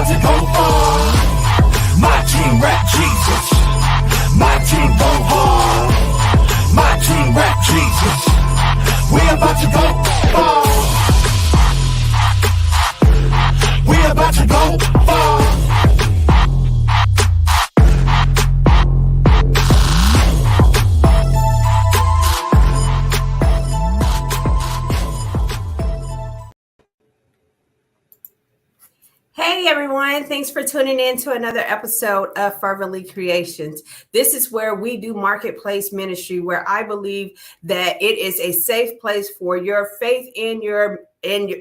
about to go far. My team rap Jesus. My team go hard. My team rap Jesus. We about to go far. We about to go far. Hey everyone, thanks for tuning in to another episode of Fervently Creations. This is where we do marketplace ministry, where I believe that it is a safe place for your faith in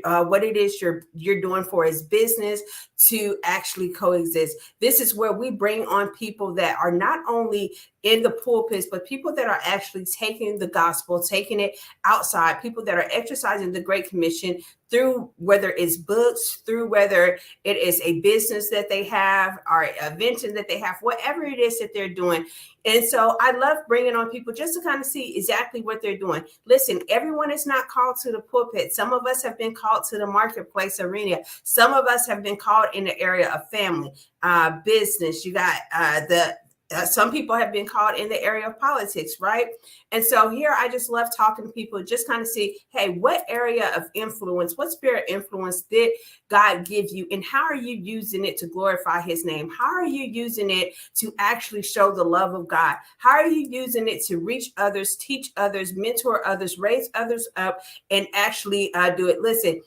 what it is you're doing for his business to actually coexist. This is where we bring on people that are not only in the pulpits, but people that are actually taking the gospel, taking it outside, people that are exercising the Great Commission through whether it's books, through whether it is a business that they have or a venture that they have, whatever it is that they're doing. And so I love bringing on people just to kind of see exactly what they're doing. Listen, everyone is not called to the pulpit. Some of us have been called to the marketplace arena. Some of us have been called in the area of family, business. You got some people have been called in the area of politics, right? And so here I just love talking to people, just kind of see, hey, what area of influence, what spirit influence did God give you? And how are you using it to glorify his name? How are you using it to actually show the love of God? How are you using it to reach others, teach others, mentor others, raise others up, and actually do it? Listen,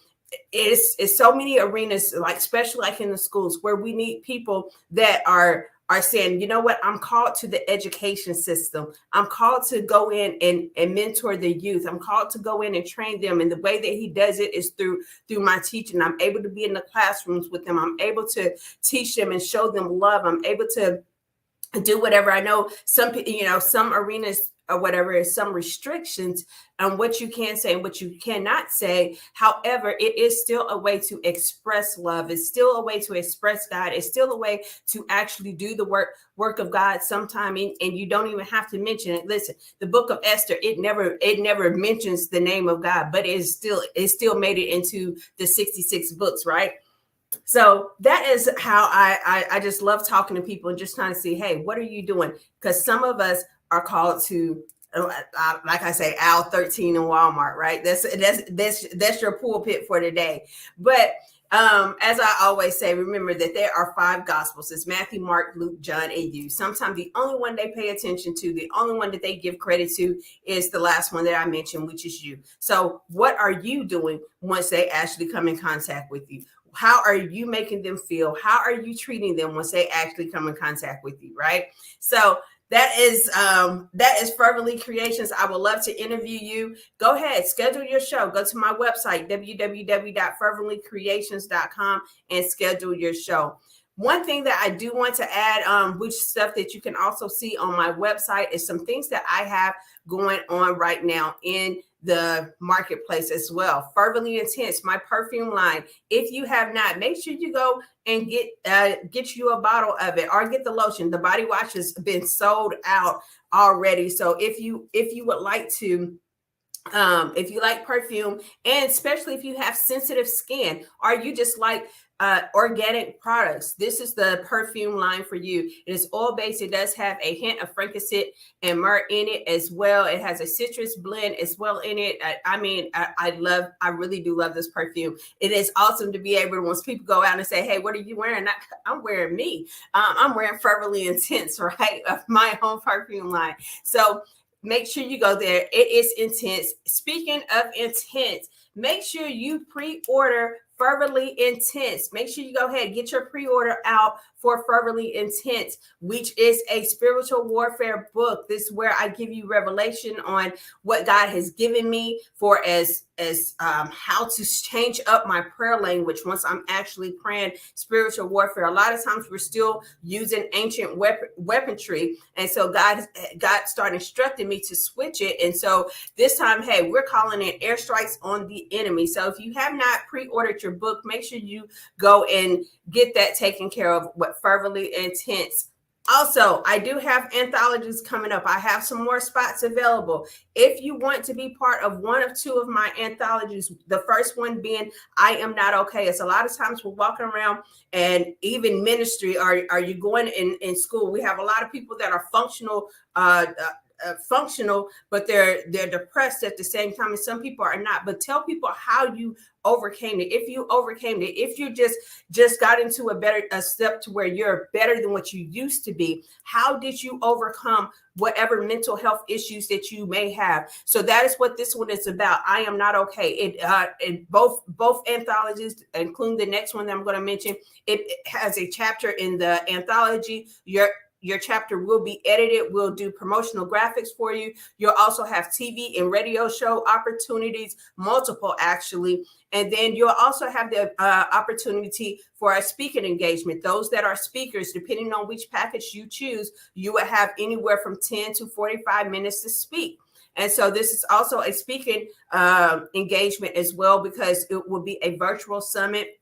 it's so many arenas, like especially like in the schools, where we need people that are saying, you know what, I'm called to the education system. I'm called to go in and mentor the youth. I'm called to go in and train them. And the way that he does it is through my teaching. I'm able to be in the classrooms with them. I'm able to teach them and show them love. I'm able to do whatever. I know some arenas or whatever is some restrictions on what you can say and what you cannot say. However, it is still a way to express love. It's still a way to express God. It's still a way to actually do the work of God sometime. And you don't even have to mention it. Listen, the book of Esther, it never mentions the name of God, but it still made it into the 66 books, right? So that is how I just love talking to people and just trying to see, hey, what are you doing? Because some of us are called to, like I say, aisle 13 in Walmart, right? That's your pulpit for today. But as I always say, remember that there are 5 gospels. It's Matthew, Mark, Luke, John, and you. Sometimes the only one they pay attention to, the only one that they give credit to is the last one that I mentioned, which is you. So what are you doing once they actually come in contact with you? How are you making them feel? How are you treating them once they actually come in contact with you, right? So that is Fervently Creations. I would love to interview you. Go ahead, schedule your show. Go to my website, www.ferventlycreations.com, and schedule your show. One thing that I do want to add, which stuff that you can also see on my website, is some things that I have going on right now in the marketplace as well. Fervently Intense, my perfume line. If you have not, make sure you go and get you a bottle of it, or get the lotion. The body wash has been sold out already. So if you would like to, if you like perfume, and especially if you have sensitive skin, or you just like organic products, this is the perfume line for you. It is oil-based. It does have a hint of frankincense and myrrh in it as well. It has a citrus blend as well in it. I really do love this perfume. It is awesome to be able to, once people go out and say, hey, what are you wearing? I'm wearing me. I'm wearing Fervently Intense, right? Of my own perfume line. So make sure you go there. It is intense. Speaking of intense, make sure you pre-order Fervently Intense. Make sure you go ahead, get your pre-order out for Fervently Intense, which is a spiritual warfare book. This is where I give you revelation on what God has given me for as how to change up my prayer language once I'm actually praying spiritual warfare. A lot of times we're still using ancient weaponry, and so God started instructing me to switch it. And so this time, hey, we're calling it airstrikes on the enemy. So if you have not pre-ordered your book, make sure you go and get that taken care of. What Fervently Intense Also, I do have anthologies coming up. I have some more spots available. If you want to be part of one of two of my anthologies, the first one being I Am Not Okay. It's a lot of times we're walking around, and even ministry, are you going in school? We have a lot of people that are functional, but they're depressed at the same time, and some people are not. But tell people how you overcame it. If you overcame it, if you just got into a step to where you're better than what you used to be, how did you overcome whatever mental health issues that you may have? So that is what this one is about. I Am Not Okay. It both anthologies, including the next one that I'm going to mention, it has a chapter in the anthology. Your chapter will be edited. We'll do promotional graphics for you. You'll also have TV and radio show opportunities, multiple actually. And then you'll also have the opportunity for a speaking engagement. Those that are speakers, depending on which package you choose, you will have anywhere from 10 to 45 minutes to speak. And so this is also a speaking engagement as well, because it will be a virtual summit.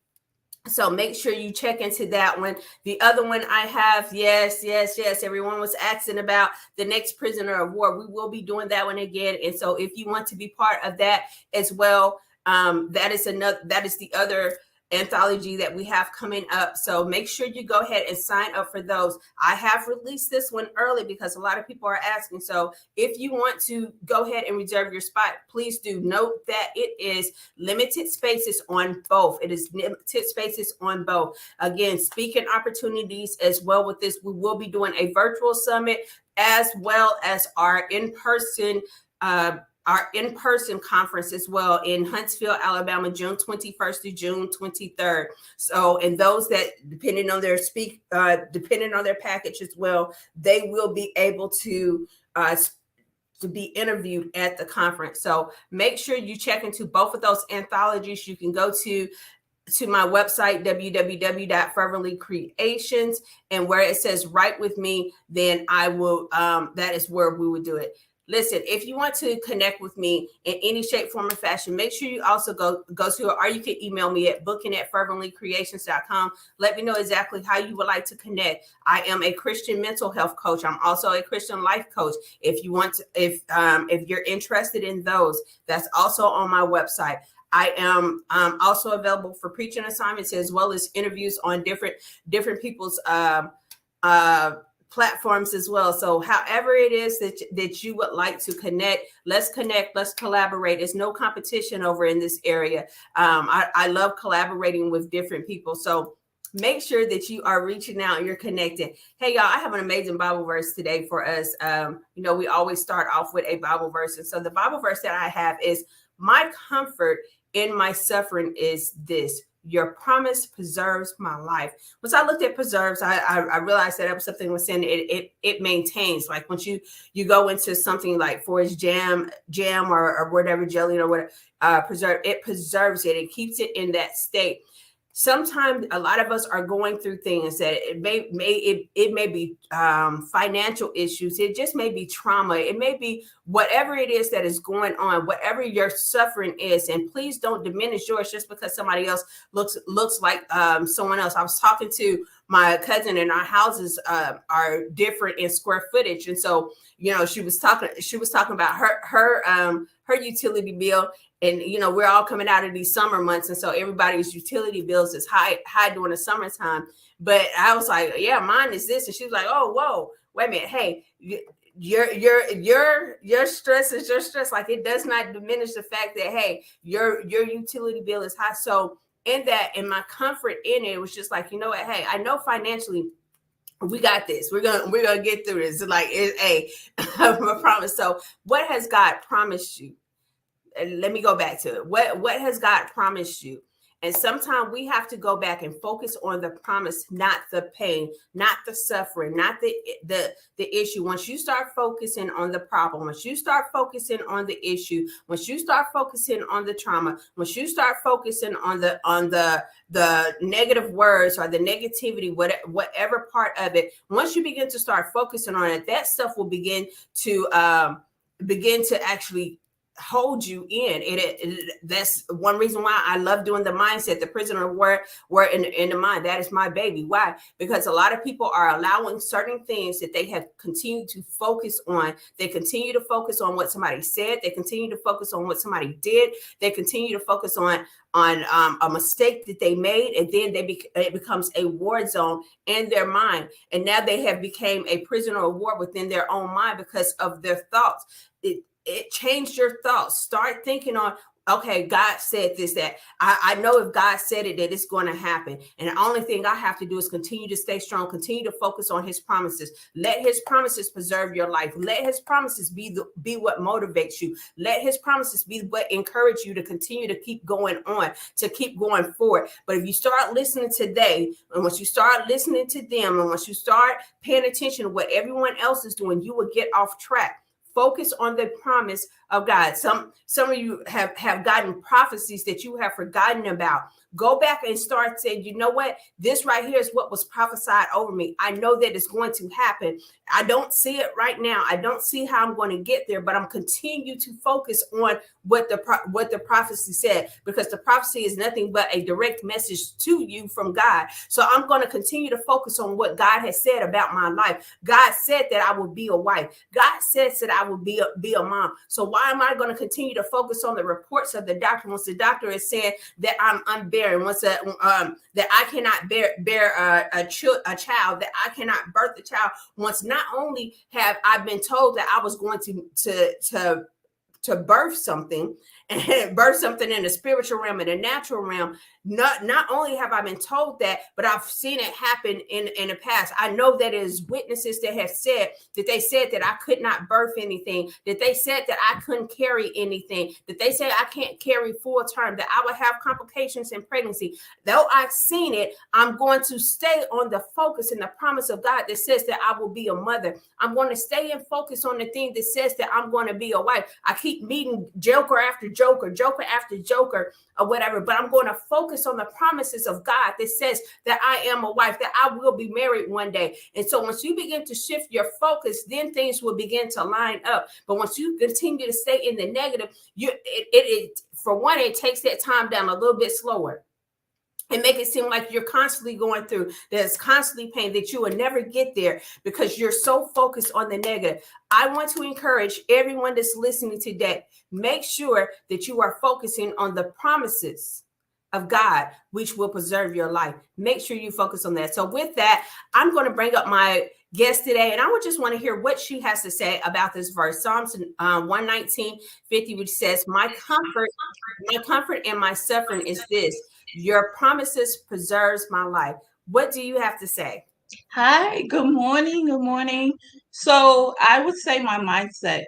So make sure you check into that one. The other one I have, yes. Everyone was asking about the next prisoner of war. We will be doing that one again. And so if you want to be part of that as well, that is the other anthology that we have coming up. So make sure you go ahead and sign up for those. I have released this one early because a lot of people are asking. So if you want to go ahead and reserve your spot, please do. Note that it is limited spaces on both. It is limited spaces on both. Again, speaking opportunities as well with this. We will be doing a virtual summit as well as our in-person conference as well in Huntsville, Alabama, June 21st to June 23rd. So, and those that, depending on their package as well, they will be able to be interviewed at the conference. So make sure you check into both of those anthologies. You can go to my website, www.ferventlycreations, and where it says write with me, then I will, that is where we would do it. Listen, if you want to connect with me in any shape, form, or fashion, make sure you also go to it, or you can email me at booking@ferventlycreations.com. Let me know exactly how you would like to connect. I am a Christian mental health coach. I'm also a Christian life coach. If you want to, if you're interested in those, that's also on my website. I am also available for preaching assignments as well as interviews on different people's platforms as well. So however it is that you would like to connect, let's collaborate. There's no competition over in this area. I love collaborating with different people. So make sure that you are reaching out and you're connected. Hey, y'all, I have an amazing Bible verse today for us. We always start off with a Bible verse. And so the Bible verse that I have is, my comfort in my suffering is this: your promise preserves my life. Once I looked at preserves, I realized that was something was saying it maintains. Like once you go into something like Forage jam or whatever, jelly or whatever, it preserves it. It keeps it in that state. Sometimes a lot of us are going through things that it may be financial issues. It just may be trauma. It may be whatever it is that is going on, whatever your suffering is. And please don't diminish yours just because somebody else looks like someone else. I was talking to my cousin, and our houses are different in square footage. And so, she was talking about her utility bill. And, we're all coming out of these summer months. And so everybody's utility bills is high during the summertime. But I was like, yeah, mine is this. And she was like, oh, whoa, wait a minute. Hey, your stress is your stress. Like, it does not diminish the fact that, hey, your utility bill is high. So in that, and my comfort in it was just like, you know what? Hey, I know financially we got this. We're gonna get through this. Like, I promise. So what has God promised you? Let me go back to it. What has God promised you? And sometimes we have to go back and focus on the promise, not the pain, not the suffering, not the issue. Once you start focusing on the problem, once you start focusing on the issue, once you start focusing on the trauma, once you start focusing on the negative words or the negativity, whatever part of it, once you begin to start focusing on it, that stuff will begin to actually hold you in. That's one reason why I love doing the mindset, the prisoner were in the mind. That is my baby. Why? Because a lot of people are allowing certain things that they have continued to focus on. They continue to focus on what somebody said. They continue to focus on what somebody did. They continue to focus on a mistake that they made, and then it becomes a war zone in their mind. And now they have become a prisoner of war within their own mind because of their thoughts. It changed your thoughts. Start thinking on, okay, God said this, that I know if God said it, that it's going to happen. And the only thing I have to do is continue to stay strong, continue to focus on his promises. Let his promises preserve your life. Let his promises be what motivates you. Let his promises be what encourage you to continue to keep going on, to keep going forward. But if you start listening today, and once you start listening to them, and once you start paying attention to what everyone else is doing, you will get off track. Focus on the promise of God. Some of you have gotten prophecies that you have forgotten about. Go back and start saying, you know what? This right here is what was prophesied over me. I know that it's going to happen. I don't see it right now. I don't see how I'm going to get there, but I'm continue to focus on what the prophecy said, because the prophecy is nothing but a direct message to you from God. So I'm going to continue to focus on what God has said about my life. God said that I will be a wife. God says that I will be a mom. So why am I going to continue to focus on the reports of the doctor once the doctor is saying that I'm unbearing, once that I cannot bear a child, that I cannot birth a child? Once not only have I been told that I was going to birth something, and birth something in the spiritual realm and the natural realm. Not only have I been told that, but I've seen it happen in the past. I know that it is witnesses that have said that they said that I could not birth anything, that they said that I couldn't carry anything, that they said I can't carry full term, that I would have complications in pregnancy. Though I've seen it, I'm going to stay on the focus and the promise of God that says that I will be a mother. I'm going to stay and focus on the thing that says that I'm going to be a wife. I keep meeting joker after joker after joker, or whatever, but I'm going to focus on the promises of God that says that I am a wife, that I will be married one day. And so once you begin to shift your focus, then things will begin to line up. But once you continue to stay in the negative, for one, it takes that time down a little bit slower. And make it seem like you're constantly going through, there's constantly pain, that you will never get there because you're so focused on the negative. I want to encourage everyone that's listening today, make sure that you are focusing on the promises of God, which will preserve your life. Make sure you focus on that. So with that, I'm going to bring up my guest today, and I would just want to hear what she has to say about this verse. Psalms 119:50, which says, my comfort and my suffering is this: your promises preserves my life. What do you have to say? Hi, good morning. Good morning. So I would say my mindset,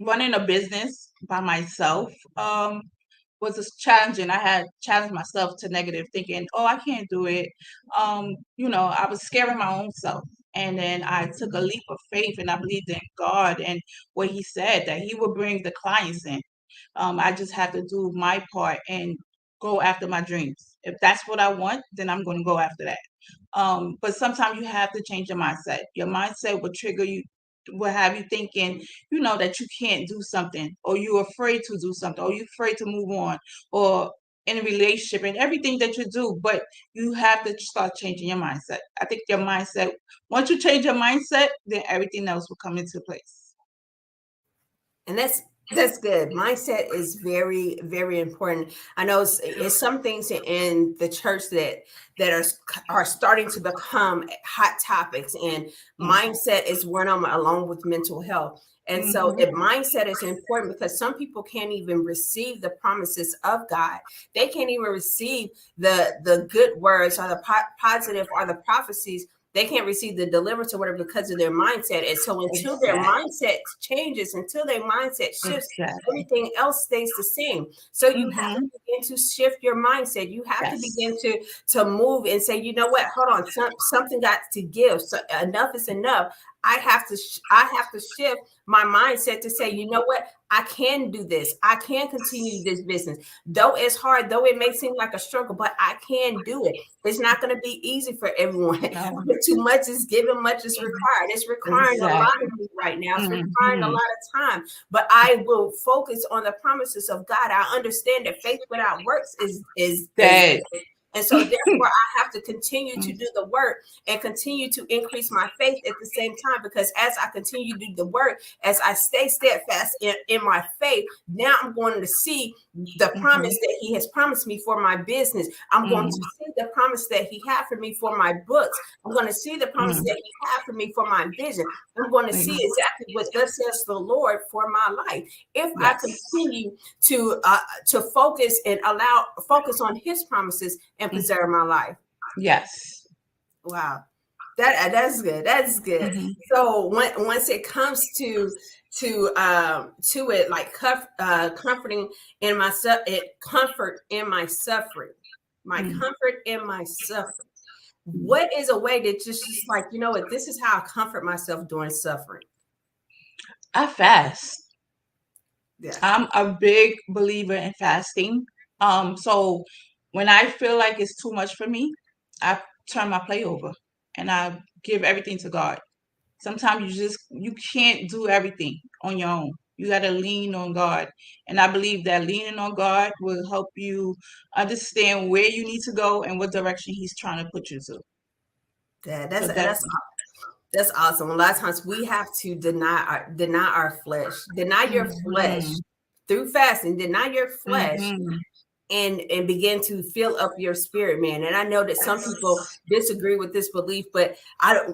running a business by myself, was challenging. I had challenged myself to negative thinking, oh, I can't do it. I was scaring my own self. And then I took a leap of faith and I believed in God and what he said, that he would bring the clients in. I just have to do my part and go after my dreams. If that's what I want, then I'm going to go after that. But sometimes you have to change your mindset. Your mindset will trigger you, will have you thinking, that you can't do something, or you're afraid to do something, or you're afraid to move on, or in a relationship and everything that you do. But you have to start changing your mindset. I think your mindset, once you change your mindset, then everything else will come into place. And that's good. Mindset is very, very important. I know it's some things in the church that are starting to become hot topics, and mindset is one of them, along with mental health. And so the mindset is important because some people can't even receive the promises of God. They can't even receive the good words or the positive or the prophecies. They can't receive the deliverance or whatever because of their mindset. And so until their mindset changes, until their mindset shifts, everything else stays the same. So you have to begin to shift your mindset. You have to begin to move and say, you know what, hold on, something got to give. So enough is enough. I have to shift my mindset to say, you know what, I can do this. I can continue this business. Though it's hard, though it may seem like a struggle, but I can do it. It's not going to be easy for everyone. No. Too much is given, much is required. It's requiring a lot of me right now. It's requiring a lot of time. But I will focus on the promises of God. I understand that faith without works is Dead. and so therefore I have to continue to do the work and continue to increase my faith at the same time, because as I continue to do the work, as I stay steadfast in my faith, now I'm going to see the promise that he has promised me for my business. I'm going to see the promise that he had for me for my books. I'm going to see the promise that he had for me for my vision. I'm going to see exactly what thus says the Lord for my life. If I continue to focus and focus on his promises and preserve my life. Yes. Wow. That's good. That's good. So once it comes to it, like comforting in myself, comfort in my suffering, comfort in my suffering. What is a way that just like, you know what, this is how I comfort myself during suffering? I fast. Yeah. I'm a big believer in fasting. So when I feel like it's too much for me, I turn my plate over and I give everything to God. Sometimes you can't do everything on your own. You got to lean on God. And I believe that leaning on God will help you understand where you need to go and what direction he's trying to put you to. Yeah, So that's awesome. A lot of times we have to deny our flesh, deny your flesh through fasting, deny your flesh and begin to fill up your spirit, man. And I know that some people disagree with this belief, but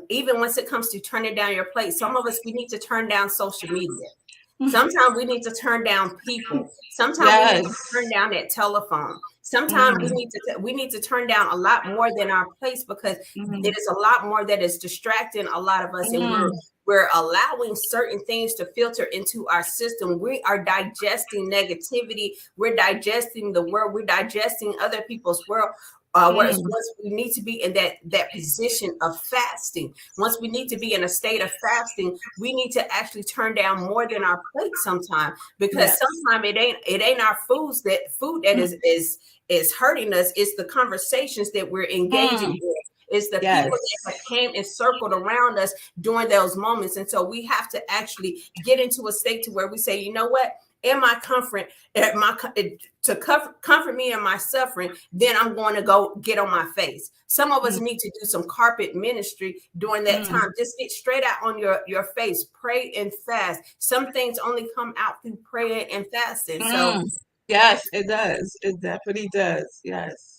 even once it comes to turning down your plate, some of us, we need to turn down social media. Sometimes we need to turn down people. Sometimes we need to turn down that telephone. Sometimes we need to turn down a lot more than our place, because it is a lot more that is distracting a lot of us, and we're allowing certain things to filter into our system. We are digesting negativity. We're digesting the world. We're digesting other people's world. Once we need to be in that position of fasting, once we need to be in a state of fasting, we need to actually turn down more than our plate sometimes, because sometimes it ain't our food that is hurting us. It's the conversations that we're engaging in. It's the people that came and circled around us during those moments. And so we have to actually get into a state to where we say, you know what? In my comfort, to comfort me in my suffering, then I'm going to go get on my face. Some of us need to do some carpet ministry during that time. Just get straight out on your face, pray and fast. Some things only come out through prayer and fasting. So yes, it does. It definitely does. Yes.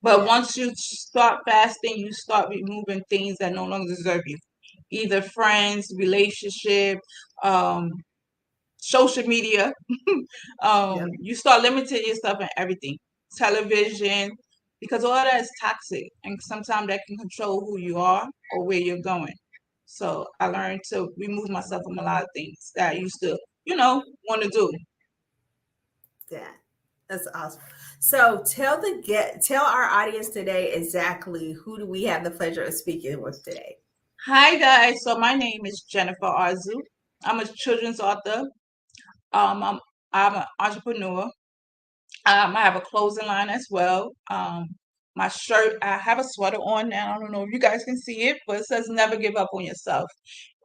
But once you start fasting, you start removing things that no longer deserve you. Either friends, relationship, social media. You start limiting yourself in everything. Television, because all that is toxic, and sometimes that can control who you are or where you're going. So I learned to remove myself from a lot of things that I used to, want to do. Yeah, that's awesome. So tell our audience today exactly who do we have the pleasure of speaking with today. Hi guys, so my name is Jennifer Arzu. I'm a children's author. I'm an entrepreneur. I have a clothing line as well. My shirt, I have a sweater on now. I don't know if you guys can see it, but it says "Never give up on yourself."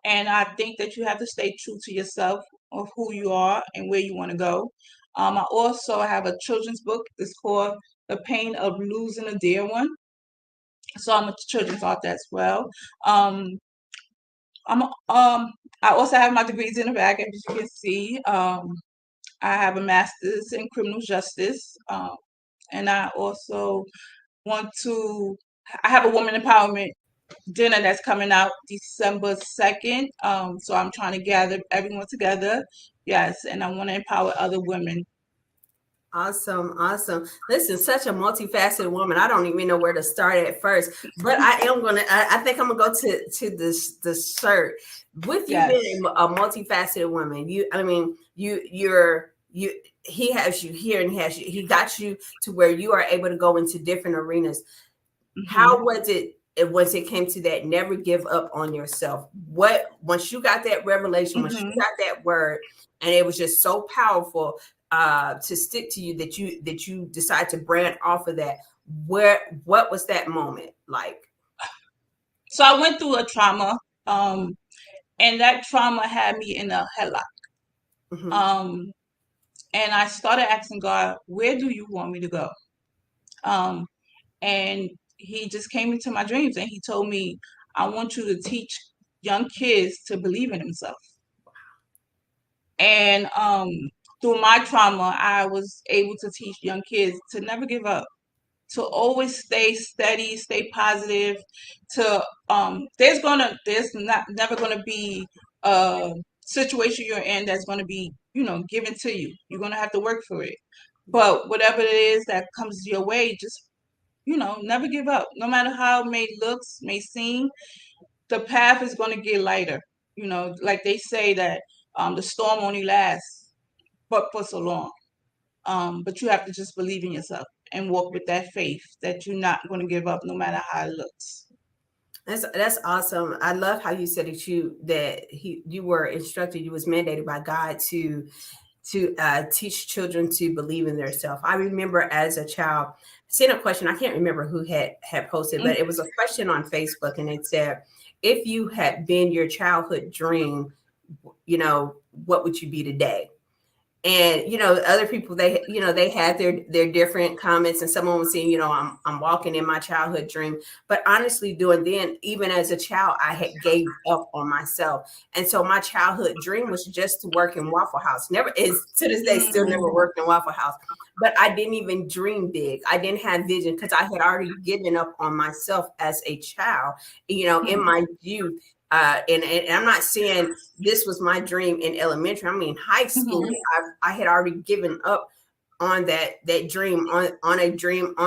And I think that you have to stay true to yourself of who you are and where you want to go. I also have a children's book. It's called "The Pain of Losing a Dear One." So I'm a children's author as well. I also have my degrees in the back, as you can see. I have a master's in criminal justice, and I also I have a woman empowerment dinner that's coming out December 2nd. So I'm trying to gather everyone together. Yes, and I want to empower other women. Awesome. Listen, such a multifaceted woman. I don't even know where to start at first, but I think I'm gonna go to this shirt. With you being a multifaceted woman, he has you here, and he got you to where you are able to go into different arenas. How was it once it came to that, never give up on yourself. Once you got that revelation, once you got that word, and it was just so powerful to stick to you that you decide to brand off of that. What was that moment like? So I went through a trauma, and that trauma had me in a headlock. Mm-hmm. And I started asking God, where do you want me to go? And he just came into my dreams and he told me, I want you to teach young kids to believe in themselves. And through my trauma, I was able to teach young kids to never give up, to always stay steady, stay positive. To there's never gonna be a situation you're in that's gonna be given to you. You're gonna have to work for it. But whatever it is that comes your way, just never give up. No matter how it may seem, the path is gonna get lighter. Like they say that the storm only lasts but for so long. But you have to just believe in yourself and walk with that faith that you're not going to give up no matter how it looks. That's awesome. I love how you said that you were instructed, you was mandated by God to teach children to believe in themselves. I remember as a child seeing a question. I can't remember who had posted, but it was a question on Facebook, and it said, "If you had been your childhood dream, what would you be today?" And other people, they had their different comments, and someone was saying, I'm walking in my childhood dream. But honestly, even as a child, I had gave up on myself, and so my childhood dream was just to work in Waffle House. Never is to this day, still never worked in Waffle House. But I didn't even dream big. I didn't have vision because I had already given up on myself as a child. In my youth. And I'm not saying this was my dream in elementary. I mean, high school, I had already given up on that dream, on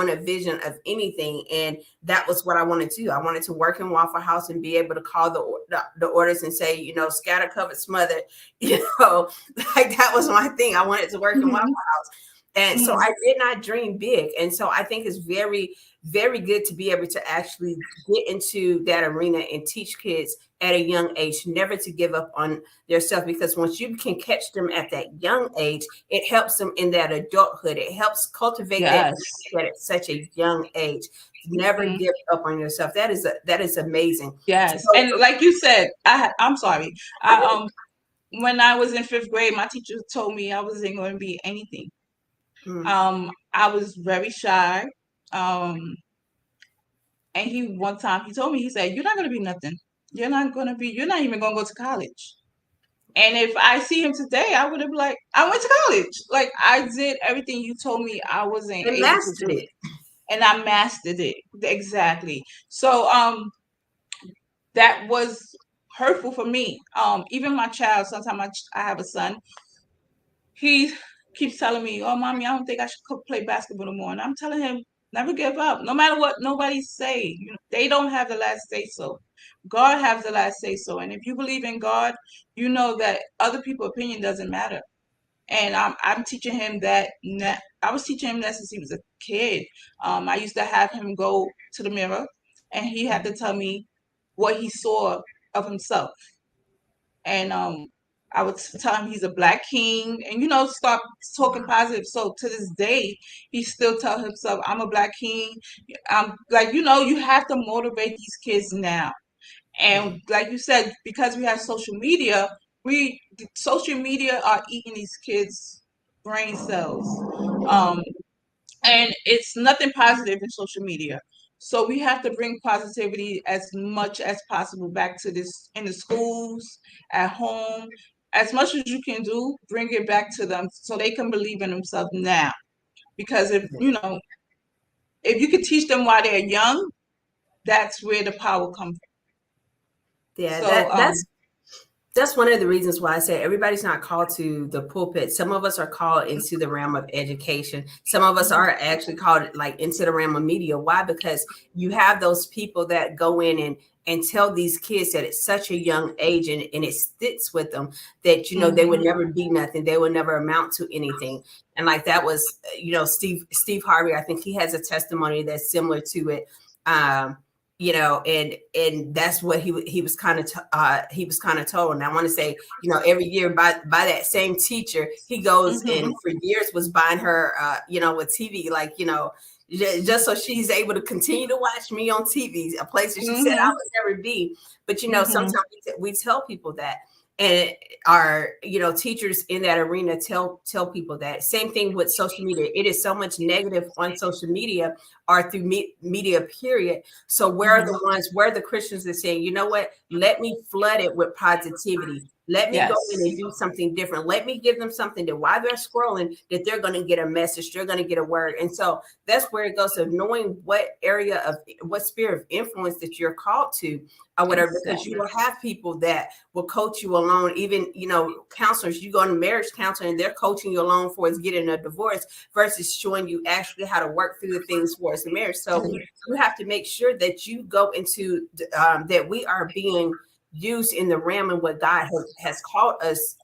a vision of anything. And that was what I wanted to do. I wanted to work in Waffle House and be able to call the orders and say, scatter, covered, smothered, like that was my thing. I wanted to work in Waffle House. And so I did not dream big. And so I think it's very, very good to be able to actually get into that arena and teach kids at a young age, never to give up on themselves, because once you can catch them at that young age, it helps them in that adulthood. It helps cultivate that at such a young age. Never give up on yourself. That is amazing. Yes. And like you said, I'm sorry. When I was in 5th grade, my teacher told me I wasn't going to be anything. I was very shy. And one time he told me, he said, you're not going to be nothing. You're not even going to go to college. And if I see him today, I would have like, I went to college. Like I did everything you told me I wasn't able to do. And I mastered it. Exactly. So, that was hurtful for me. Even my child, sometimes I have a son, he keeps telling me, oh, mommy, I don't think I should play basketball no more. And I'm telling him, never give up. No matter what nobody say, they don't have the last say so. God has the last say so. And if you believe in God, you know that other people's opinion doesn't matter. And I'm teaching him that. I was teaching him that since he was a kid. I used to have him go to the mirror, and he had to tell me what he saw of himself. And I would tell him he's a Black king, and start talking positive. So to this day, he still tells himself, I'm a Black king. I'm like, you have to motivate these kids now. And like you said, because we have social media are eating these kids' brain cells. And it's nothing positive in social media. So we have to bring positivity as much as possible back to this in the schools, at home. As much as you can do, bring it back to them so they can believe in themselves now. Because if you could teach them while they're young, that's where the power comes from. Yeah, so, that's one of the reasons why I say everybody's not called to the pulpit. Some of us are called into the realm of education. Some of us are actually called like into the realm of media. Why? Because you have those people that go in and tell these kids that at such a young age, and it sticks with them that, they would never be nothing. They would never amount to anything. And like that was, Steve Harvey, I think he has a testimony that's similar to it. and that's what he was kind of he was kind of told. And I want to say, every year by that same teacher, he goes and for years was buying her, with TV, like, just so she's able to continue to watch me on TV, a place that she said I would never be. But sometimes we tell people that, and our teachers in that arena tell people that. Same thing with social media. It is so much negative on social media or through media, period. So where are the Christians that say, you know what, let me flood it with positivity, let me go in and do something different, let me give them something that while they're scrolling, that they're going to get a message, they're going to get a word. And so that's where it goes, of knowing what area of what sphere of influence that you're called to, or whatever, because you will have people that will coach you along. Even, counselors, you go to marriage counseling and they're coaching you along for getting a divorce versus showing you actually how to work through the things for the marriage. So you have to make sure that you go into that we are being used in the realm and what God has called us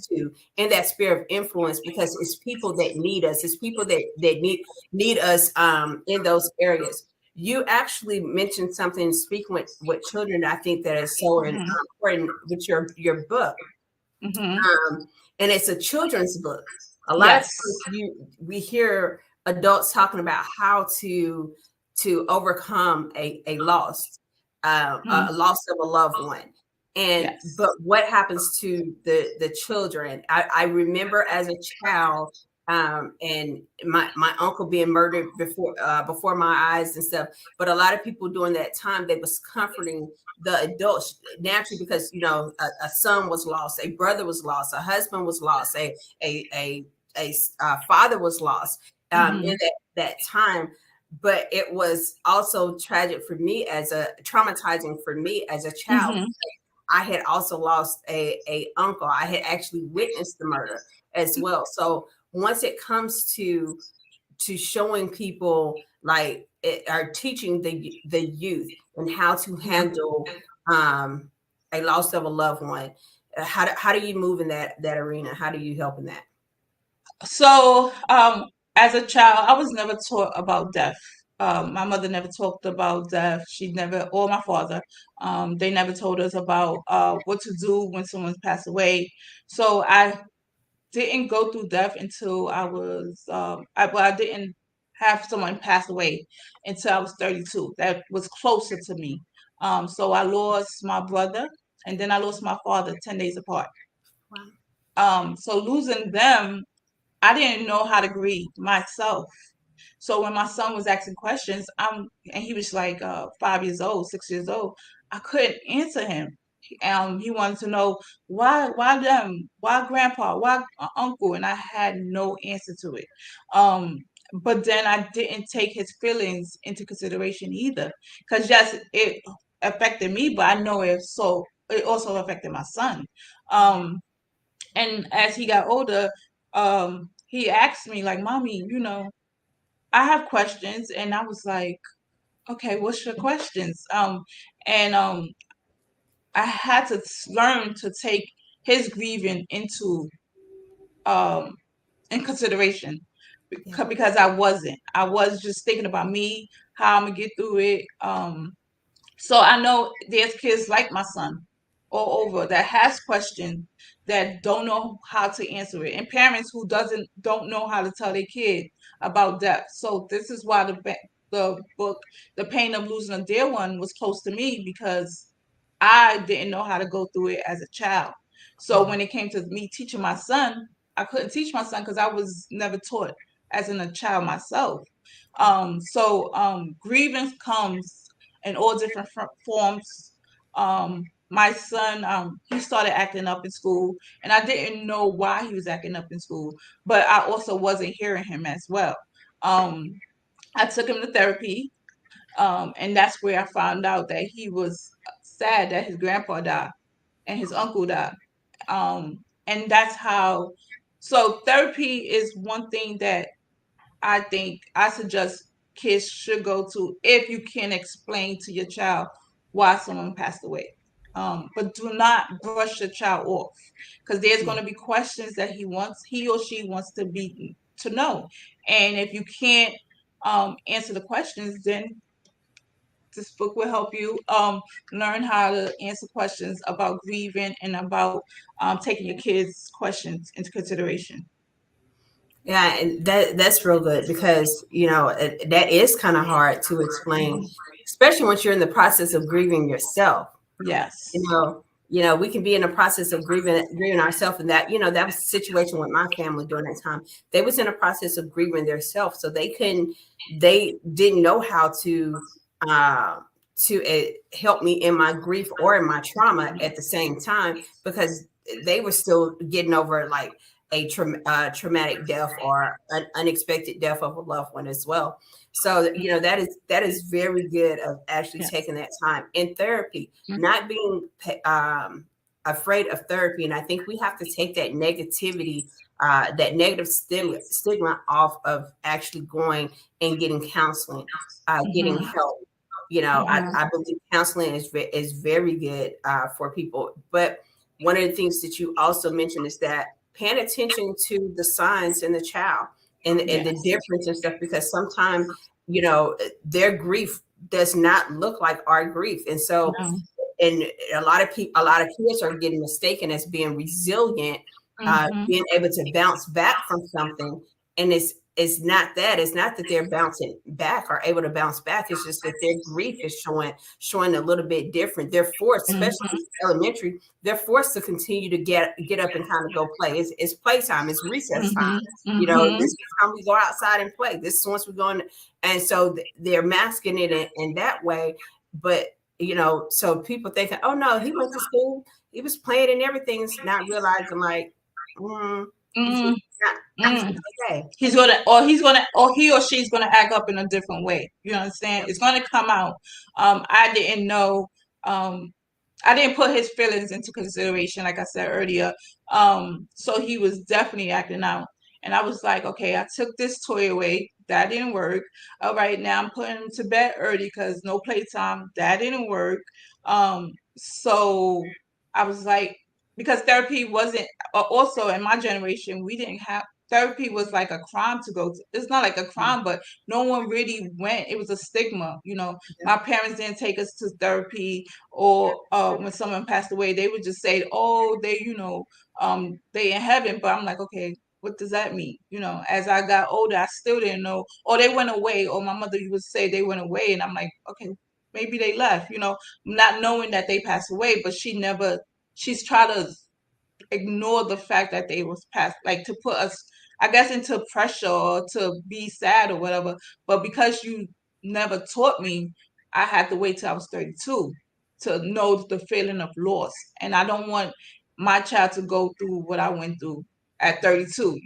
to in that sphere of influence, because it's people that need us. It's people that need us in those areas. You actually mentioned something, speaking with children, I think that is so important with your book. And it's a children's book. A lot of times we hear adults talking about how to overcome a loss of a loved one. And but what happens to the children? I remember as a child, and my uncle being murdered before my eyes and stuff. But a lot of people during that time, they was comforting the adults naturally, because a son was lost, a brother was lost, a husband was lost, a father was lost in that time. But it was also tragic for me, traumatizing for me as a child. I had also lost a uncle. I had actually witnessed the murder as well. So once it comes to showing people, like, are teaching the youth and how to handle a loss of a loved one, how do you move in that arena? How do you help in that? So, as a child, I was never taught about death. My mother never talked about death. She never, or my father, they never told us about what to do when someone's passed away. So I didn't go through death until I was, I didn't have someone pass away until I was 32. That was closer to me. So I lost my brother, and then I lost my father 10 days apart. So losing them, I didn't know how to grieve myself. So when my son was asking questions, and he was like 5 years old, 6 years old, I couldn't answer him. He wanted to know why them, why grandpa, why uncle, and I had no answer to it. Um, but then I didn't take his feelings into consideration either, because yes, it affected me, but I know it also affected my son. Um, and as he got older, he asked me like, "Mommy, I have questions," and I was like, "Okay, what's your questions?" And I had to learn to take his grieving into um in consideration, because I wasn't. I was just thinking about me, how I'm gonna get through it. So I know there's kids like my son all over that has questions that don't know how to answer it, and parents who don't know how to tell their kid about death. So this is why the book, The Pain of Losing a Dear One, was close to me, because I didn't know how to go through it as a child. So when it came to me teaching my son, I couldn't teach my son because I was never taught as a child myself. Grievance comes in all different forms. My son, he started acting up in school, and I didn't know why he was acting up in school, but I also wasn't hearing him as well. Um, I took him to therapy, and that's where I found out that he was sad that his grandpa died and his uncle died. And that's how. So therapy is one thing that I think I suggest kids should go to if you can explain to your child why someone passed away. But do not brush your child off, because there's going to be questions that he or she wants to know. And if you can't answer the questions, then this book will help you learn how to answer questions about grieving and about taking your kids' questions into consideration. Yeah, and that's real good because that is kind of hard to explain, especially once you're in the process of grieving yourself. Yes. You know, we can be in the process of grieving ourselves, and that was the situation with my family during that time. They was in a process of grieving themselves, so they didn't know how uh, to help me in my grief or in my trauma at the same time because they were still getting over like a traumatic death or an unexpected death of a loved one as well. So that is very good of actually Yes. taking that time in therapy, not being afraid of therapy. And I think we have to take that negativity, that negative stigma off of actually going and getting counseling, getting help. I believe counseling is very good for people. But one of the things that you also mentioned is that paying attention to the signs in the child and the difference and stuff, because sometimes their grief does not look like our grief, and so and a lot of kids are getting mistaken as being resilient, being able to bounce back from something, and it's not that they're bouncing back or able to bounce back. It's just that their grief is showing a little bit different. They're forced, especially in elementary, they're forced to continue to get up and kind of go play. It's playtime, it's recess time. This is time we go outside and play. This is once we're going, and so they're masking it in that way. But so people thinking, oh no, he went to school, he was playing and everything's not realizing like, he's not okay. He's gonna, or he or she's gonna act up in a different way. You understand? It's gonna come out. I didn't know. I didn't put his feelings into consideration, like I said earlier. So he was definitely acting out, and I was like, okay, I took this toy away. That didn't work. All right, now I'm putting him to bed early because no playtime. That didn't work. So I was like, because therapy wasn't, also in my generation, we didn't have therapy was like a crime to go to. It's not like a crime, but no one really went. It was a stigma. My parents didn't take us to therapy, or when someone passed away, they would just say, oh, they in heaven. But I'm like, okay, what does that mean? As I got older, I still didn't know. Or they went away, or my mother would say they went away, and I'm like, okay, maybe they left, not knowing that they passed away. But she's tried to ignore the fact that they was passed, like to put us, I guess, into pressure or to be sad or whatever. But because you never taught me, I had to wait till I was 32 to know the feeling of loss. And I don't want my child to go through what I went through at 32.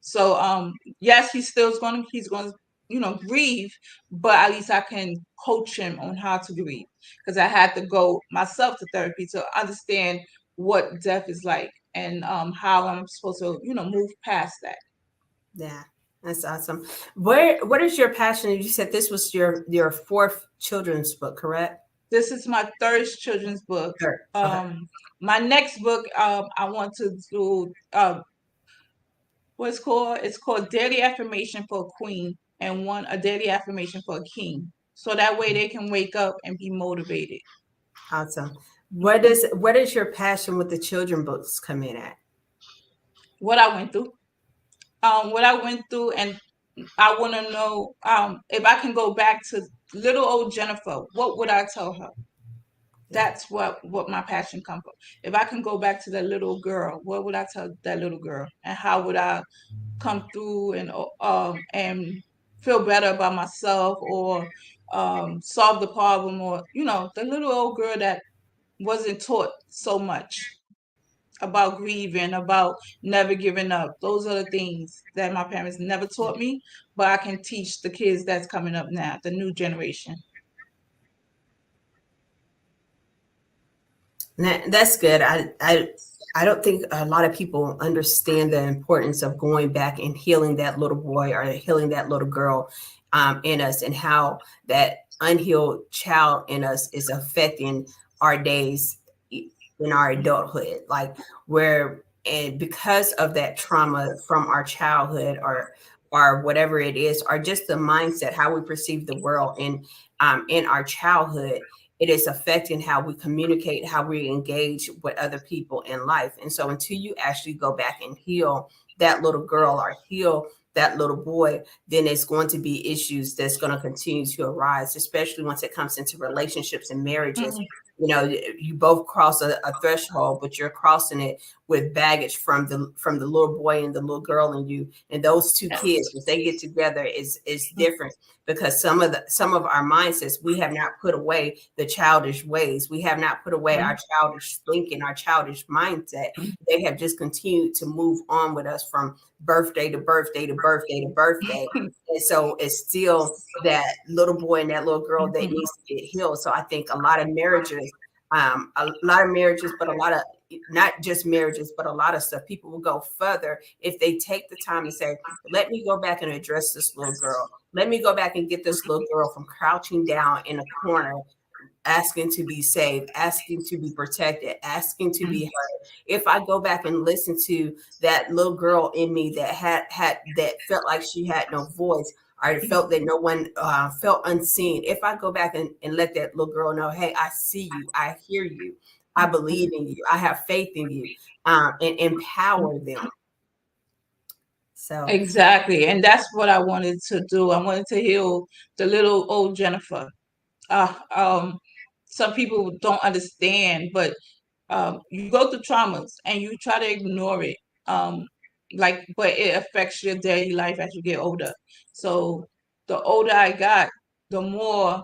So yes, he's going to grieve, but at least I can coach him on how to grieve, because I had to go myself to therapy to understand what death is like, and how I'm supposed to, move past that. Yeah, that's awesome. What is your passion? You said this was your fourth children's book, correct? This is my third children's book. Third. Okay. My next book, I want to do it's called Daily Affirmation for a Queen, and a Daily Affirmation for a King. So that way they can wake up and be motivated. Awesome. What is your passion with the children books come in at? What I went through. And I want to know if I can go back to little old Jennifer, what would I tell her? That's what my passion comes from. If I can go back to that little girl, what would I tell that little girl, and how would I come through and feel better about myself, or solve the problem, or the little old girl that wasn't taught so much about grieving, about never giving up. Those are the things that my parents never taught me, but I can teach the kids that's coming up now, the new generation. That's good. I don't think a lot of people understand the importance of going back and healing that little boy or healing that little girl in us, and how that unhealed child in us is affecting our days in our adulthood, like and because of that trauma from our childhood or or whatever it is, or just the mindset, how we perceive the world in our childhood, it is affecting how we communicate, how we engage with other people in life. And so until you actually go back and heal that little girl or heal that little boy, then it's going to be issues that's going to continue to arise, especially once it comes into relationships and marriages. Mhm. You know, you both cross a threshold, but you're crossing it with baggage from the little boy and the little girl in you. And those two kids, Yes. when they get together, is different, because some of our mindsets, we have not put away the childish ways. We have not put away our childish thinking, our childish mindset. They have just continued to move on with us from birthday to birthday to birthday to birthday. And so it's still that little boy and that little girl that needs to get healed. So I think a lot of marriages, but a lot of, not just marriages, but a lot of stuff, people will go further if they take the time to say, let me go back and address this little girl. Let me go back and get this little girl from crouching down in a corner, asking to be saved, asking to be protected, asking to be heard. If I go back and listen to that little girl in me that had that felt like she had no voice, or felt that no one felt unseen, if I go back and let that little girl know, hey, I see you, I hear you, I believe in you, I have faith in you, and empower them. So Exactly. And that's what I wanted to do. I wanted to heal the little old Jennifer. Uh, um, some people don't understand, but you go through traumas and you try to ignore it. Um, but it affects your daily life as you get older. So the older I got, the more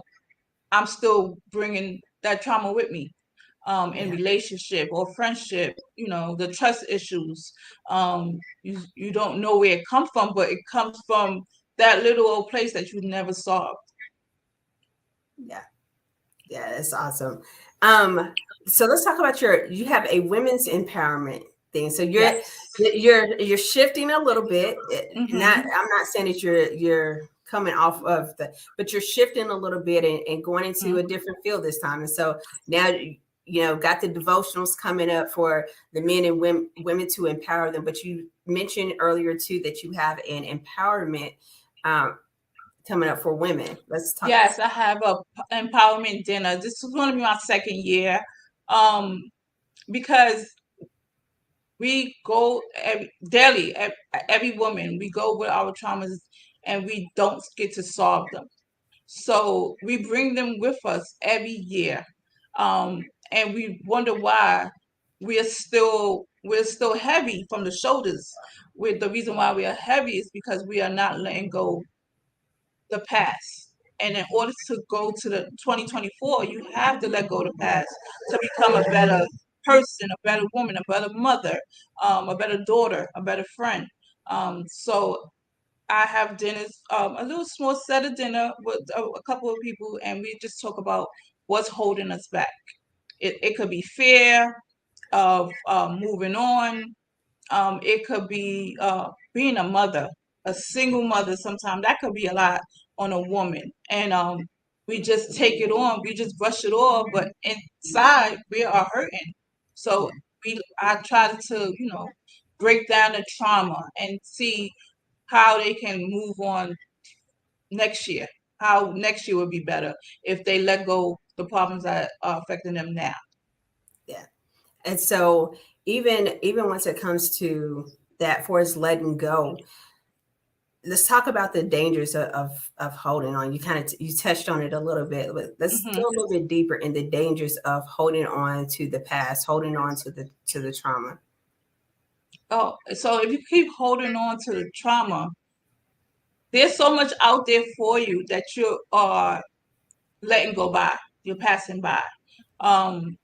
I'm still bringing that trauma with me. In yeah, relationship or friendship, the trust issues. You don't know where it comes from, but it comes from that little old place that you never solved. yeah. Yeah, that's awesome. So let's talk about you have a women's empowerment thing. So you're Yes. you're shifting a little bit. Not, Mm-hmm. I'm not saying that you're coming off of but you're shifting a little bit and going into a different field this time. And so now, got the devotionals coming up for the men and women to empower them. But you mentioned earlier too that you have an empowerment um, coming up for women. Let's talk. Yes, I have a empowerment dinner. This is going to be my second year, um, because we go daily. Every woman, we go with our traumas, and we don't get to solve them. So we bring them with us every year, and we wonder why we're still heavy from the shoulders. With the reason why we are heavy is because we are not letting go the past. And in order to go to the 2024, you have to let go of the past to become a better person, a better woman, a better mother, a better daughter, a better friend. So I have dinners, a little small set of dinner with a couple of people, and we just talk about what's holding us back. It could be fear of moving on. It could be being a mother, a single mother. Sometimes that could be a lot on a woman, and we just take it on. We just brush it off, but inside we are hurting. So I try to, break down the trauma and see how they can move on next year. How next year would be better if they let go the problems that are affecting them now. Yeah. And so even once it comes to that, for us letting go, let's talk about the dangers of holding on. You kind of you touched on it a little bit, but let's Hmm. go a little bit deeper in the dangers of holding on to the past, holding on to the trauma. Oh, so if you keep holding on to the trauma, there's so much out there for you that you are letting go by. You're passing by. Um,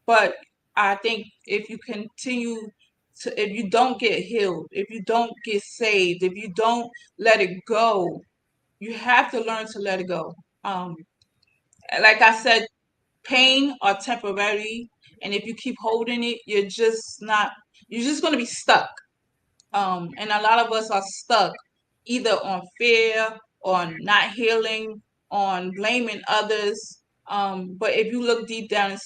but I think if you continue if you don't get healed, if you don't get saved, if you don't let it go, you have to learn to let it go. Um, like I said, pain are temporary, and if you keep holding it, you're just going to be stuck. And a lot of us are stuck either on fear, on not healing, on blaming others. But if you look deep down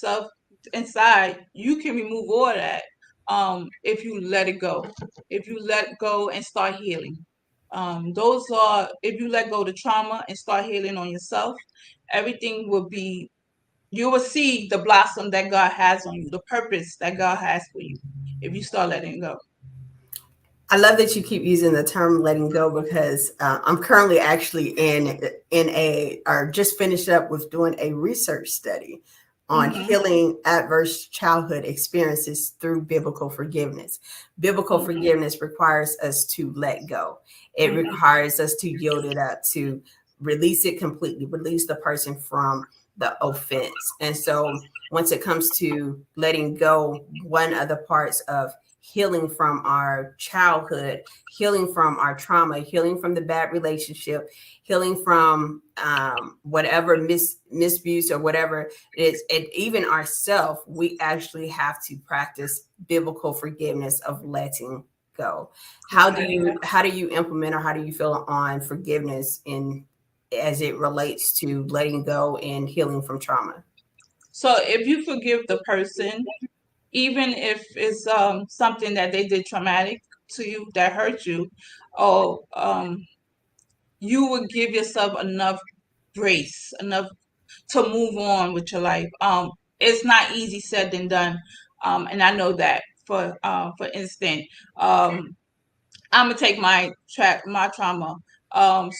inside, you can remove all of that if you let it go. If you let go and start healing. Those are, if you let go of the trauma and start healing on yourself, everything will be, you will see the blossom that God has on you, the purpose that God has for you, if you start letting go. I love that you keep using the term letting go, because I'm currently actually in a, or just finished up with doing a research study on healing adverse childhood experiences through biblical forgiveness. Biblical forgiveness requires us to let go. It requires us to yield it up, to release it completely, release the person from the offense. And so once it comes to letting go, one of the parts of healing from our childhood, healing from our trauma, healing from the bad relationship, healing from whatever misuse or whatever it is, and even ourselves, we actually have to practice biblical forgiveness of letting go. How do you implement, or how do you feel on forgiveness in as it relates to letting go and healing from trauma? So if you forgive the person, even if it's something that they did traumatic to you, that hurt you, or you would give yourself enough grace, enough to move on with your life. It's not easy said than done, and I know that. For instance, I'm gonna take my trauma.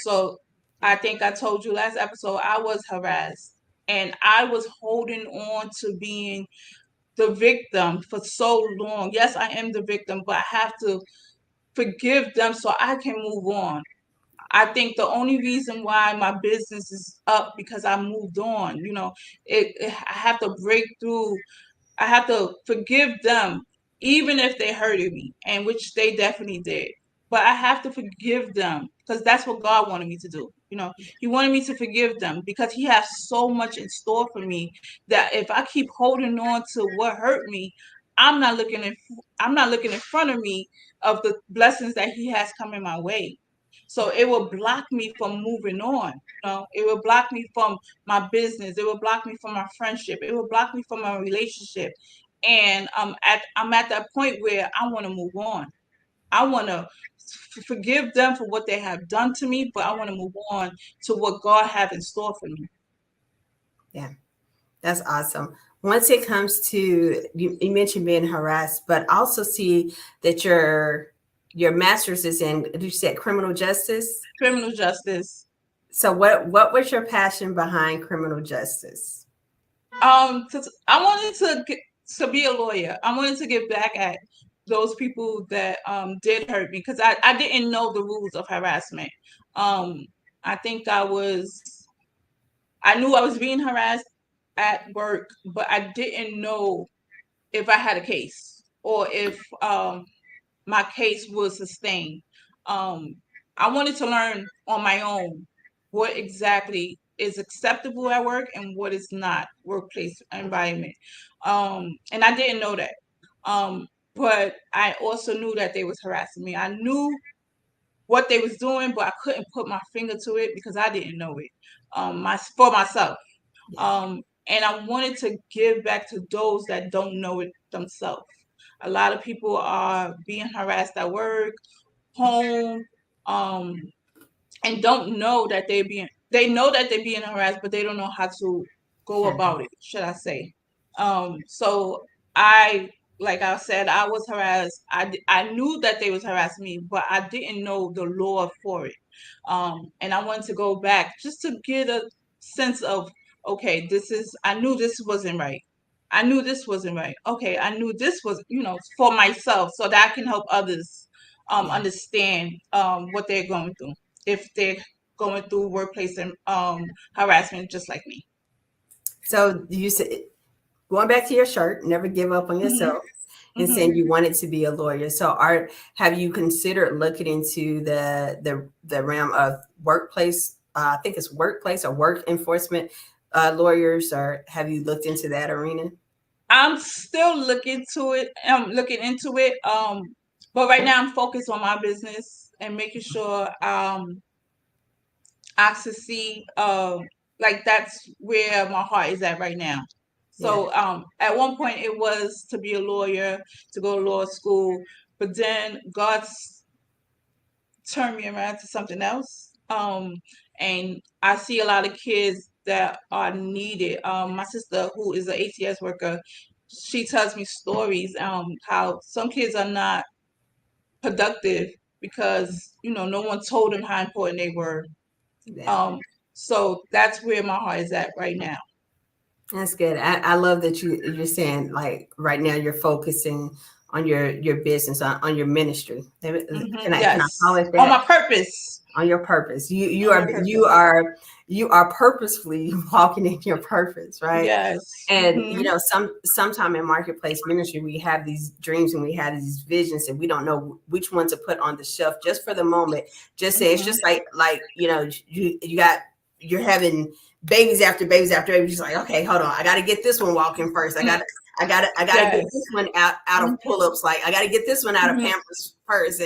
So I think I told you last episode I was harassed, and I was holding on to being the victim for so long. Yes, I am the victim, but I have to forgive them so I can move on. I think the only reason why my business is up because I moved on. I have to break through. I have to forgive them, even if they hurted me, and which they definitely did. But I have to forgive them because that's what God wanted me to do. He wanted me to forgive them because He has so much in store for me that if I keep holding on to what hurt me, I'm not looking in. I'm not looking in front of me of the blessings that He has coming my way. So it will block me from moving on. It will block me from my business. It will block me from my friendship. It will block me from my relationship. And I'm at that point where I want to move on. I want to forgive them for what they have done to me, but I want to move on to what God have in store for me. Yeah, that's awesome. Once it comes to, you mentioned being harassed, but also see that your master's is in, you said criminal justice. Criminal justice. So what was your passion behind criminal justice? I wanted to be a lawyer. I wanted to get back at those people that did hurt me because I didn't know the rules of harassment. Um, I think I knew I was being harassed at work, but I didn't know if I had a case or if my case was sustained. Um, I wanted to learn on my own what exactly is acceptable at work and what is not workplace environment. And I didn't know that. Um, but I also knew that they was harassing me. I knew what they was doing, but I couldn't put my finger to it because I didn't know it. For myself. Yeah. And I wanted to give back to those that don't know it themselves. A lot of people are being harassed at work, home, um, and don't know that they know that they're being harassed, but they don't know how to go about it, should I say. So I, like I said, I was harassed. I knew that they was harassing me, but I didn't know the law for it. And I wanted to go back just to get a sense of, okay, I knew this wasn't right. I knew this wasn't right. Okay, I knew this was, for myself so that I can help others Yeah. understand what they're going through if they're going through workplace and harassment just like me. So you said, going back to your shirt, never give up on yourself, and Mm-hmm. saying you wanted to be a lawyer. So have you considered looking into the realm of workplace? I think it's workplace or work enforcement lawyers, or have you looked into that arena? I'm still looking to it. I'm looking into it. But right now I'm focused on my business and making sure I succeed. Like that's where my heart is at right now. Yeah. So at one point it was to be a lawyer, to go to law school, but then God turn me around to something else. And I see a lot of kids that are needed. My sister, who is an ATS worker, she tells me stories, how some kids are not productive because, no one told them how important they were. Yeah. Um, so that's where my heart is at right now. That's good. I love that you're saying like right now you're focusing on your business, on your ministry. Can I call Yes. it On that? my purpose. On your purpose. You you On my are you purpose. are you are purposefully walking in your purpose, right? Yes. And sometime in marketplace ministry, we have these dreams and we have these visions, and we don't know which one to put on the shelf just for the moment. Just say it's Hmm. just like you're having babies after babies after babies. Just like, okay, hold on, I got to get this one walking first. I got to get this Yes. one out of pull ups. Like I got to get this one out of Hmm. Pampers first.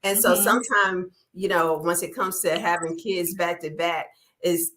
And so Hmm. sometimes once it comes to having kids back to back is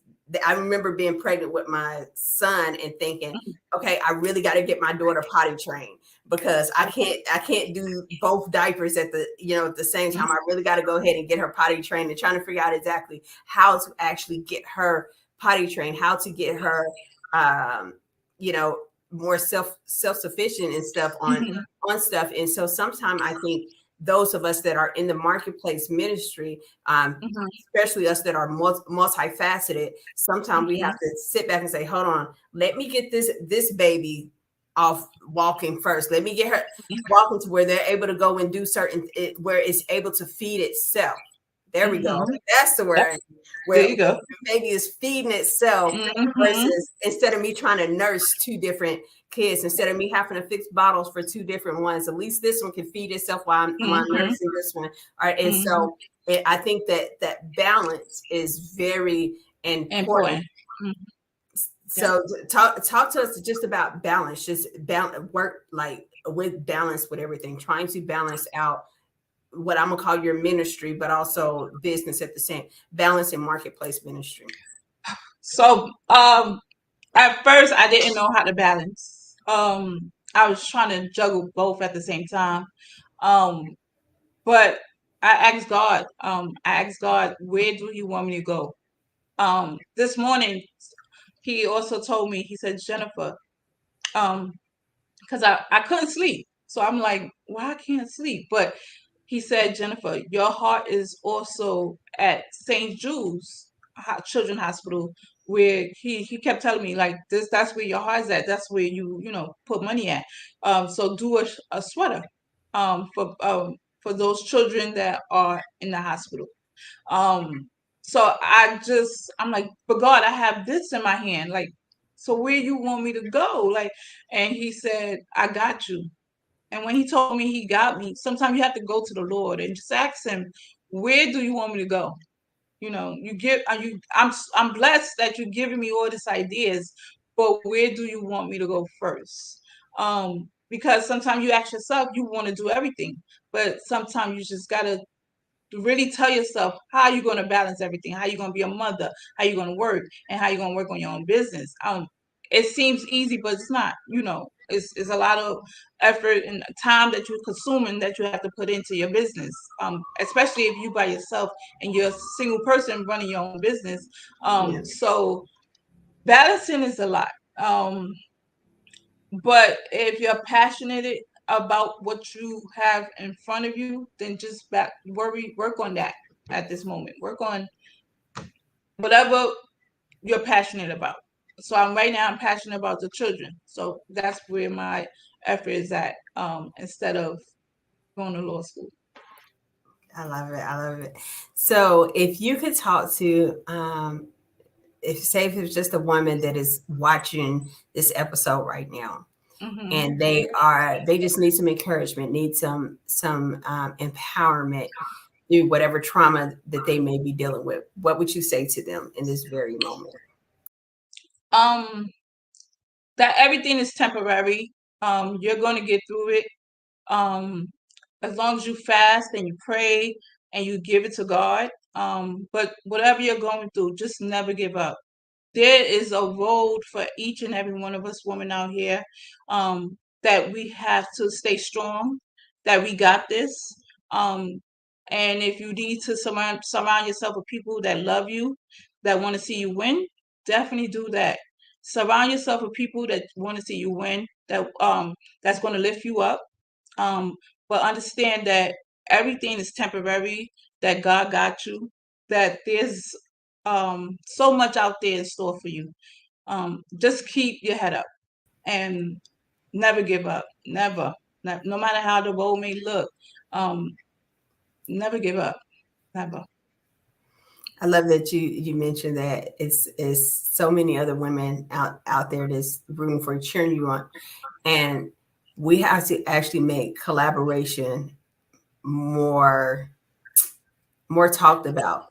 I remember being pregnant with my son and thinking, okay, I really got to get my daughter potty trained because I can't do both diapers at the same time. I really got to go ahead and get her potty trained and trying to figure out exactly how to actually get her potty trained, how to get her, um, you know, more self sufficient and stuff Hmm. on stuff. And so sometimes I think those of us that are in the marketplace ministry, especially us that are multifaceted, sometimes we have Hmm. to sit back and say, hold on, let me get this baby off walking first. Let me get her walking to where they're able to go and do where it's able to feed itself. There we go. Hmm. That's the Yep. word There where you go. the baby is feeding itself Hmm. versus instead of me trying to nurse two different kids, instead of me having to fix bottles for two different ones, at least this one can feed itself while I'm Hmm. nursing this one. All right. And Hmm. so I think that balance is very important. Important. Hmm. Yep. So talk to us just about balance, just balance work like with balance with everything, trying to balance out what I'm gonna call your ministry, but also business at the same balance in marketplace ministry. So, at first, I didn't know how to balance. I was trying to juggle both at the same time. Um, but I asked God, where do you want me to go? This morning, he also told me, he said, Jennifer, um, because I couldn't sleep. So I'm like, why I can't sleep? But he said, Jennifer, your heart is also at St. Jude's Children's Hospital, where he kept telling me like this. That's where your heart's at. That's where you put money at. So do a sweater, for those children that are in the hospital. Um, so I'm like, but God, I have this in my hand. Like, so where you want me to go? Like, and he said, I got you. And when he told me he got me, sometimes you have to go to the Lord and just ask him, where do you want me to go? I'm blessed that you're giving me all these ideas, but where do you want me to go first? Because sometimes you ask yourself, you want to do everything, but sometimes you just gotta to really tell yourself how you're going to balance everything, how you're going to be a mother, how you're going to work, and how you're going to work on your own business. It seems easy, but it's not. It's a lot of effort and time that you're consuming that you have to put into your business. Especially if you by yourself and you're a single person running your own business. Yeah. So balancing is a lot. But if you're passionate about what you have in front of you, then just work on that at this moment. Work on whatever you're passionate about. So I'm passionate about the children. So that's where my effort is at, instead of going to law school. I love it. I love it. So if you could talk to if say if it's just a woman that is watching this episode right now Hmm. and they just need some encouragement, need some empowerment through whatever trauma that they may be dealing with, what would you say to them in this very moment? Um, that everything is temporary. You're going to get through it. Um, as long as you fast and you pray and you give it to God. But whatever you're going through, just never give up. There is a road for each and every one of us women out here, that we have to stay strong, that we got this. Um, And if you need to surround yourself with people that love you, that want to see you win, definitely do that. Surround yourself with people that want to see you win, that's going to lift you up. But understand that everything is temporary, that God got you, that there's so much out there in store for you. Just keep your head up and never give up. Never. No matter how the road may look. Never give up. Never. I love that you mentioned that it's so many other women out there that's rooting for cheering you on, and we have to actually make collaboration more talked about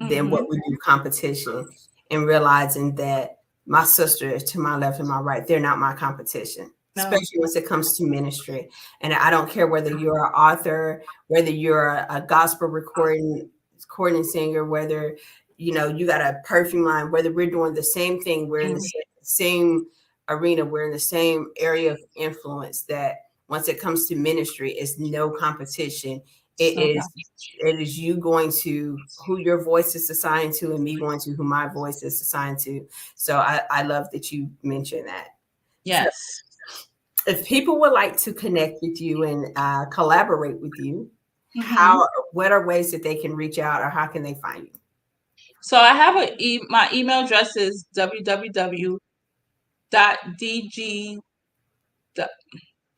than what we do competition, and realizing that my sisters to my left and my right, they're not my competition. No. Especially when it comes to ministry. And I don't care whether you're an author, whether you're a gospel recording singer, whether you got a perfume line, whether we're doing the same thing, we're in the same arena, we're in the same area of influence. That once it comes to ministry, it's no competition. It is you going to who your voice is assigned to, and me going to who my voice is assigned to. So I love that you mentioned that. Yes. So, if people would like to connect with you and collaborate with you, what are ways that they can reach out, or how can they find you? So I have my email address is www.dg.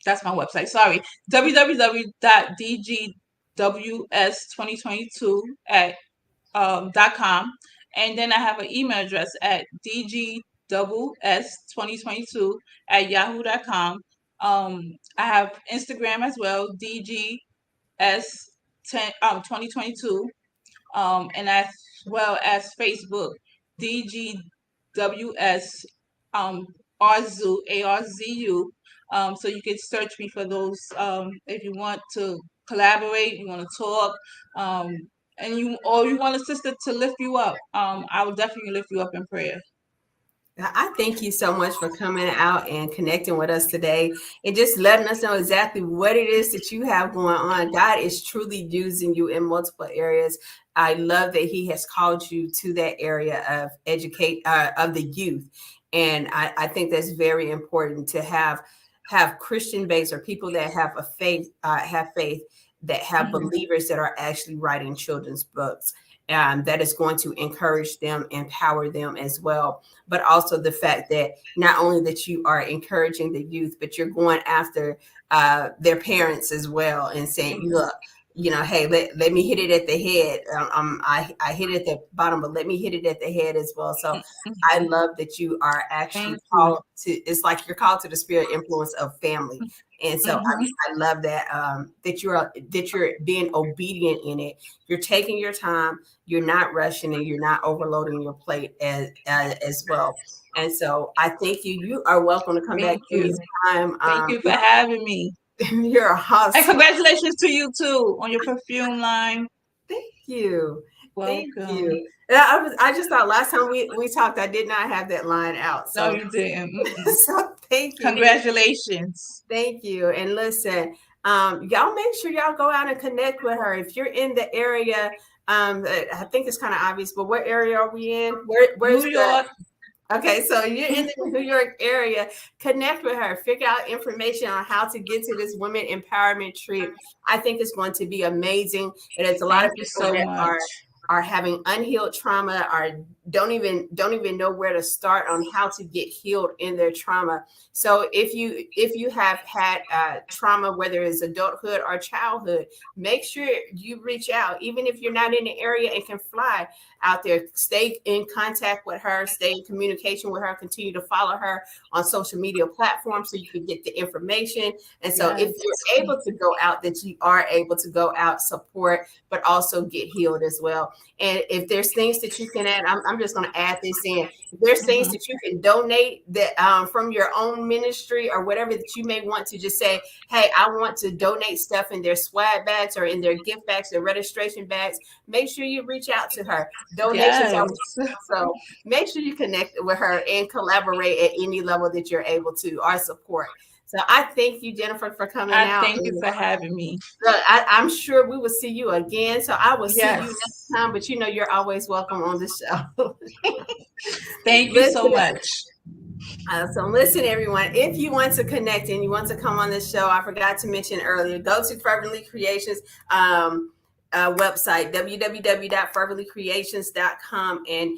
That's my website. Sorry, www.dgws2022@.com, and then I have an email address at dgws2022@yahoo.com. I have Instagram as well, dgs2022, and as well as Facebook, DGWS Arzu, ARZU. So you can search me for those if you want to collaborate, you want to talk, and you want a sister to lift you up. I will definitely lift you up in prayer. I thank you so much for coming out and connecting with us today and just letting us know exactly what it is that you have going on. God is truly using you in multiple areas. I love that He has called you to that area of of the youth. And I think that's very important to have Christian base, or people that have faith, that have believers that are actually writing children's books. That is going to encourage them, empower them as well. But also the fact that not only that you are encouraging the youth, but you're going after their parents as well and saying, look, hey, let me hit it at the head. I hit it at the bottom, but let me hit it at the head as well. So I love that you are actually called to, it's like you're called to the spirit influence of family. And so I love that that you're being obedient in it. You're taking your time, you're not rushing, and you're not overloading your plate as well. And so I thank you. You are welcome to come back anytime. Thank you for having me. You're awesome. And congratulations to you too on your perfume line. Thank you. Welcome. Thank you. I just thought last time we talked, I did not have that line out. So no, you didn't. So thank you. Congratulations. Thank you. And listen, y'all make sure y'all go out and connect with her. If you're in the area, I think it's kind of obvious, but what area are we in? Where's New York? Okay, so you're in the New York area, connect with her, figure out information on how to get to this women empowerment trip. I think it's going to be amazing. And it's a lot of people that are having unhealed trauma, or don't even know where to start on how to get healed in their trauma. So if you have had trauma, whether it's adulthood or childhood, make sure you reach out. Even if you're not in the area and can fly out there, stay in contact with her, stay in communication with her, continue to follow her on social media platforms so you can get the information. And so if you're able to go out, that you are able to go out, support, but also get healed as well. And if there's things that you can add, I'm just going to add this in. If there's things that you can donate that from your own ministry or whatever, that you may want to just say, hey, I want to donate stuff in their swag bags or in their gift bags, their registration bags, make sure you reach out to her. Donations are so make sure you connect with her and collaborate at any level that you're able to, or support. So I thank you, Jennifer, for coming out. Thank you for having me. I'm sure we will see you again. So I will see you Yes. next time, but you're always welcome on the show. Thank you so much. So listen, everyone, if you want to connect and you want to come on this show, I forgot to mention earlier, go to Fervently Creations website, www.ferventlycreations.com, and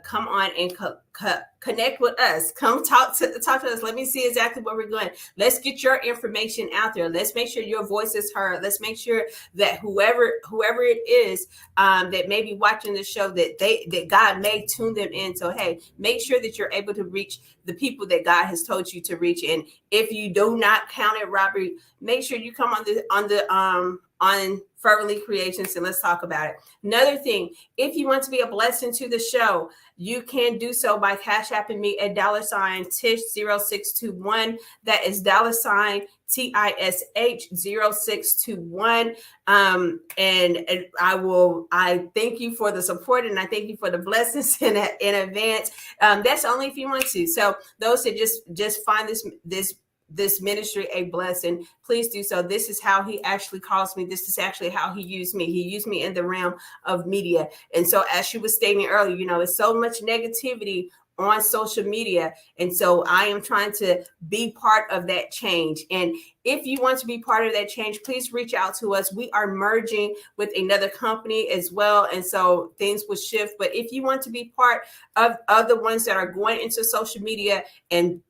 come on and connect with us. Come talk to us. Let me see exactly where we're going. Let's get your information out there. Let's make sure your voice is heard. Let's make sure that whoever it is that may be watching the show, that God may tune them in. So hey, make sure that you're able to reach the people that God has told you to reach. And if you do not count it robbery, make sure you come on Fervently Creations, and let's talk about it. Another thing, if you want to be a blessing to the show, you can do so by Cash Apping me at $Tish0621. That is $TISH0621. And I thank you for the support, and I thank you for the blessings in advance. That's only if you want to. So those that just find this ministry a blessing, please do so. This is how he actually calls me. This is actually how he used me. He used me in the realm of media. And so, as she was stating earlier, it's so much negativity on social media. And so I am trying to be part of that change. And if you want to be part of that change, please reach out to us. We are merging with another company as well. And so things will shift. But if you want to be part of the ones that are going into social media and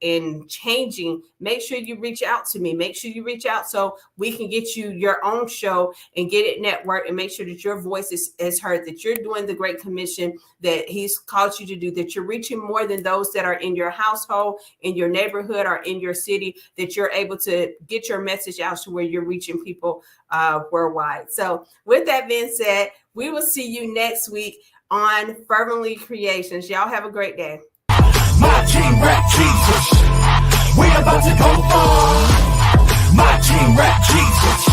changing, make sure you reach out to me. Make sure you reach out so we can get you your own show and get it networked, and make sure that your voice is heard, that you're doing the Great Commission that he's called you to do, that you're reaching more than those that are in your household, in your neighborhood, or in your city, that you're able to get your message out to where you're reaching people worldwide. So with that being said, we will see you next week on Fervently Creations. Y'all have a great day. My team rap Jesus, we about to go far. My team rap Jesus.